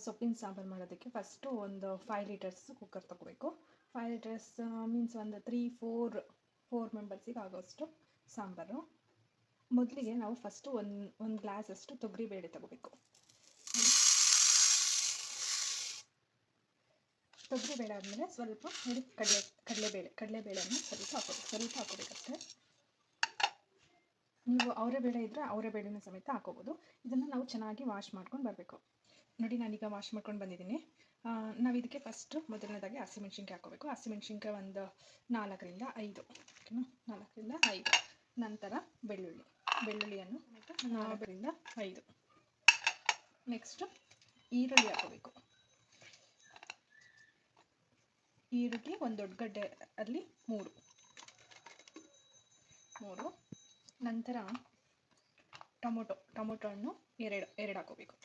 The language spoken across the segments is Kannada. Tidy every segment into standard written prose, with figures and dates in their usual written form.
ಸೊಪ್ಪಿನ ಸಾಂಬಾರು ಮಾಡೋದಕ್ಕೆ ಫಸ್ಟು ಒಂದು 5 ಲೀಟರ್ಸ್ ಕುಕ್ಕರ್ ತೊಗೋಬೇಕು. 5 ಲೀಟರ್ಸ್ ಮೀನ್ಸ್ ಒಂದು 4 ಮೆಂಬರ್ಸಿಗೆ ಆಗೋಷ್ಟು ಸಾಂಬಾರು. ಮೊದಲಿಗೆ ನಾವು ಫಸ್ಟು ಒಂದು ಗ್ಲಾಸಷ್ಟು ತೊಗರಿಬೇಳೆ ತೊಗೋಬೇಕು. ತೊಗರಿಬೇಳೆ ಆದಮೇಲೆ ಸ್ವಲ್ಪ ಕಡಲೆಬೇಳೆಯನ್ನು ಸ್ವಲ್ಪ ಹಾಕೋಬೇಕಷ್ಟೇ. ನೀವು ಅವರೆಬೇಳೆ ಇದ್ದರೆ ಅವರೆಬೇಳೆನ ಸಮೇತ ಹಾಕೋಬೋದು. ಇದನ್ನು ನಾವು ಚೆನ್ನಾಗಿ ವಾಶ್ ಮಾಡ್ಕೊಂಡು ಬರಬೇಕು. ನೋಡಿ, ನಾನೀಗ ವಾಶ್ ಮಾಡ್ಕೊಂಡು ಬಂದಿದ್ದೀನಿ. ನಾವು ಇದಕ್ಕೆ ಫಸ್ಟು ಮೊದಲನೇದಾಗಿ ಹಸಿಮೆಣ್ಸಿನ್ಕಾಯಿ ಹಾಕೋಬೇಕು. ಹಸಿಮೆಣ್ಸಿನ್ಕಾಯಿ ಒಂದು 4ರಿಂದ 5, ಓಕೆನಾ, 4ರಿಂದ 5. ನಂತರ ಬೆಳ್ಳುಳ್ಳಿಯನ್ನು 4ರಿಂದ 5. ನೆಕ್ಸ್ಟು ಈರುಳ್ಳಿ ಹಾಕೋಬೇಕು. ಈರುಳ್ಳಿ ಒಂದು ದೊಡ್ಡ ಗಡ್ಡೆ ಅಲ್ಲಿ 3. ನಂತರ ಟೊಮೊಟೊ ಹಣ್ಣು 2 ಹಾಕೋಬೇಕು.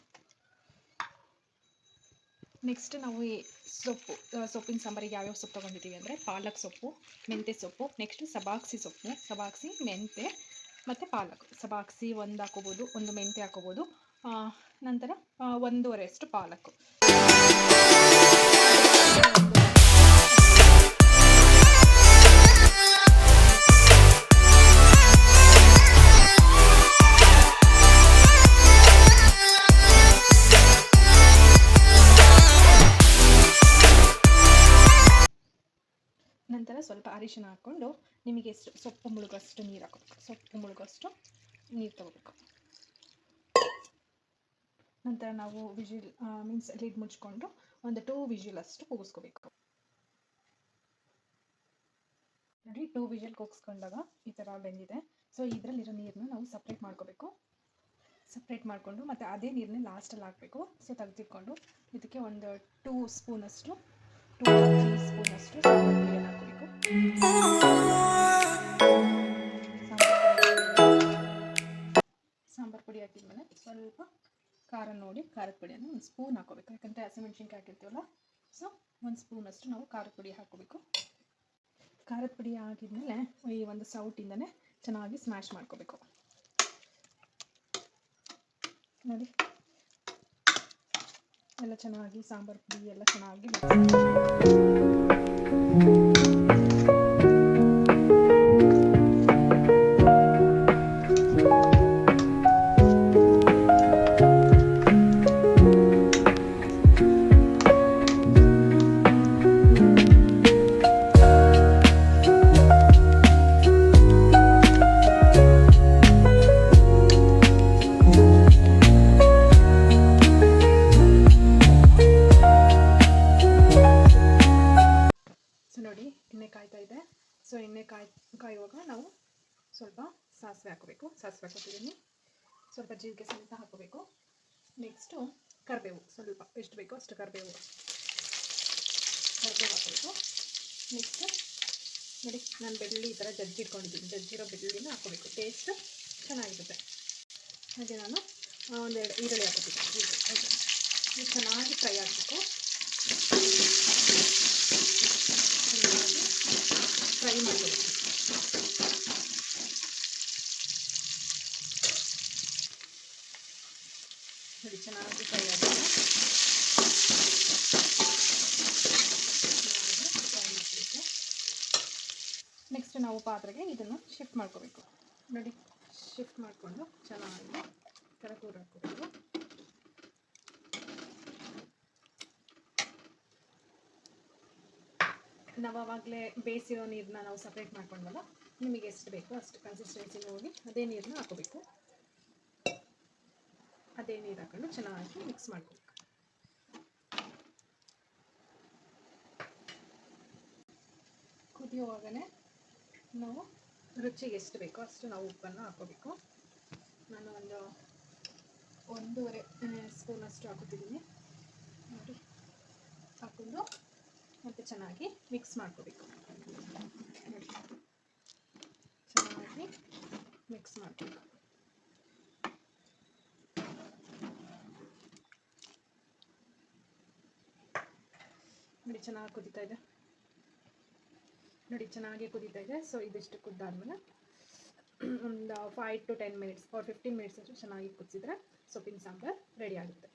ನೆಕ್ಸ್ಟ್ ನಾವು ಈ ಸೊಪ್ಪಿನ ಸಾಂಬಾರಿಗೆ ಯಾವ್ಯಾವ ಸೊಪ್ಪು ತೊಗೊಂಡಿದ್ದೀವಿ ಅಂದರೆ ಪಾಲಕ್ ಸೊಪ್ಪು, ಮೆಂತ್ಯ ಸೊಪ್ಪು, ನೆಕ್ಸ್ಟ್ ಸಬಾಕ್ಸಿ ಮೆಂತ್ಯ ಮತ್ತು ಪಾಲಕ್. ಸಬಾಕ್ಸಿ 1 ಹಾಕೋಬೋದು, 1 ಮೆಂತ್ಯ ಹಾಕೋಬೋದು. ನಂತರ 1.5 ಅಷ್ಟು ಪಾಲಕ್. ನಂತರ ಸ್ವಲ್ಪ ಅರಿಶಿನ ಹಾಕ್ಕೊಂಡು ನಿಮಗೆ ಎಷ್ಟು ಸೊಪ್ಪು ಮುಳುಗೋಷ್ಟು ನೀರು ಹಾಕೋಬೇಕು. ನೀರು ತಗೋಬೇಕು. ನಂತರ ನಾವು ಲಿಡ್ ಮುಚ್ಕೊಂಡು ಒಂದು 2 ವಿಜಿಲ್ ಅಷ್ಟು ಕೂಗಿಸ್ಕೋಬೇಕು. ನೋಡಿ, 2 ವಿಜಿಲ್ ಕೂಗಿಸ್ಕೊಂಡಾಗ ಈ ಥರ ಬೆಂದಿದೆ. ಸೊ ಇದರಲ್ಲಿರೋ ನೀರನ್ನ ನಾವು ಸಪ್ರೇಟ್ ಮಾಡಿಕೊಂಡು ಮತ್ತು ಅದೇ ನೀರನ್ನೇ ಲಾಸ್ಟಲ್ಲಿ ಹಾಕಬೇಕು. ಸೊ ತೆಗೆದಿಟ್ಕೊಂಡು ಇದಕ್ಕೆ ಒಂದು 2 ಸ್ಪೂನಷ್ಟು 3 ಸ್ಪೂನಷ್ಟು ಸಾಂಬಾರು ಪುಡಿಯನ್ನು ಹಾಕಬೇಕು. ಸಾಂಬಾರು ಪುಡಿ ಹಾಕಿದ್ಮೇಲೆ ಸ್ವಲ್ಪ ಖಾರ ನೋಡಿ ಖಾರದ ಪುಡಿಯನ್ನು 1 ಸ್ಪೂನ್ ಹಾಕೋಬೇಕು. ಯಾಕಂದರೆ ಹಸಿಮೆಣ್ಸಿನ್ಕಾಯಿ ಹಾಕಿರ್ತೀವಲ್ಲ, ಸೊ 1 ಸ್ಪೂನಷ್ಟು ನಾವು ಖಾರದ ಪುಡಿ ಹಾಕೋಬೇಕು. ಖಾರದ ಪುಡಿ ಹಾಕಿದ್ಮೇಲೆ ಈ ಒಂದು ಸೌಟಿಂದನೇ ಚೆನ್ನಾಗಿ ಸ್ಮ್ಯಾಶ್ ಮಾಡ್ಕೋಬೇಕು. ನೋಡಿ, ಎಲ್ಲ ಚೆನ್ನಾಗಿ ಸಾಂಬಾರು ಪುಡಿ ಎಲ್ಲ ಚೆನ್ನಾಗಿ ಎಣ್ಣೆ ಕಾಯುವಾಗ ನಾವು ಸ್ವಲ್ಪ ಸಾಸಿವೆ ಹಾಕೋಬೇಕು. ಹಾಕೋತಿದ್ದೀನಿ. ಸ್ವಲ್ಪ ಜೀರಿಗೆ ಸಮೇತ ಹಾಕೋಬೇಕು. ನೆಕ್ಸ್ಟು ಕರಿಬೇವು, ಸ್ವಲ್ಪ ಎಷ್ಟು ಬೇಕೋ ಅಷ್ಟು ಕರಿಬೇವು ಹಾಕೋಬೇಕು. ನೆಕ್ಸ್ಟ್ ನೋಡಿ, ನಾನು ಬೆಳ್ಳುಳ್ಳಿ ಈ ಥರ ಜಜ್ಜಿರೋ ಬೆಳ್ಳುಳ್ಳಿನ ಹಾಕೋಬೇಕು. ಟೇಸ್ಟ್ ಚೆನ್ನಾಗಿರುತ್ತೆ. ಹಾಗೆ ನಾನು 1-2 ಈರುಳ್ಳಿ ಹಾಕೋತೀನಿ. ಇದು ಚೆನ್ನಾಗಿ ಫ್ರೈ ಆಗಬೇಕು. ಫ್ರೈ ಮಾಡಬೇಕು. ನೋಡಿ, ಚೆನ್ನಾಗಿ ಫ್ರೈ ಆಗಬೇಕು. ನೆಕ್ಸ್ಟ್ ನಾವು ಪಾತ್ರೆಗೆ ಇದನ್ನು ಶಿಫ್ಟ್ ಮಾಡ್ಕೋಬೇಕು. ನೋಡಿ, ಶಿಫ್ಟ್ ಮಾಡಿಕೊಂಡು ಚೆನ್ನಾಗಿ ಕರಕೂರು ಹಾಕೋಬೇಕು. ನಾವು ಆವಾಗಲೇ ಬೇಯಿಸಿರೋ ನೀರನ್ನ ನಾವು ಸಪ್ರೇಟ್ ಮಾಡ್ಕೊಂಡಲ್ಲ, ನಿಮಗೆ ಎಷ್ಟು ಬೇಕೋ ಅಷ್ಟು ಕನ್ಸಿಸ್ಟೆನ್ಸಿ ನೋಡಿ ಅದೇ ನೀರನ್ನ ಹಾಕೋಬೇಕು. ಅದೇ ನೀರು ಹಾಕೊಂಡು ಚೆನ್ನಾಗಿ ಮಿಕ್ಸ್ ಮಾಡ್ಕೋಬೇಕು. ಕುದಿಯುವಾಗಲೇ ನಾವು ರುಚಿಗೆ ಎಷ್ಟು ಬೇಕೋ ಅಷ್ಟು ನಾವು ಉಪ್ಪನ್ನು ಹಾಕೋಬೇಕು. ನಾನು ಒಂದು 1.5 ಸ್ಪೂನಷ್ಟು ಹಾಕೋತಿದ್ದೀನಿ. ನೋಡಿ, ಹಾಕೊಂಡು ಮತ್ತು ಚೆನ್ನಾಗಿ ಮಿಕ್ಸ್ ಮಾಡ್ಕೋಬೇಕು. ನೋಡಿ, ಚೆನ್ನಾಗಿ ಮಿಕ್ಸ್ ಮಾಡಬೇಕು. ನೋಡಿ, ಚೆನ್ನಾಗಿ ಕುದೀತಾ ಇದೆ. ನೋಡಿ, ಚೆನ್ನಾಗಿ ಕುದೀತಾ ಇದೆ. ಸೊ ಇದಿಷ್ಟು ಕುದ್ದಾದ್ಮೇಲೆ ಒಂದು 5 to 10 ಮಿನಿಟ್ಸ್ or 15 ಮಿನಿಟ್ಸ್ ಅಷ್ಟು ಚೆನ್ನಾಗಿ ಕುದಿಸಿದ್ರೆ ಸೊಪ್ಪಿನ ಸಾಂಬಾರು ರೆಡಿ ಆಗುತ್ತೆ.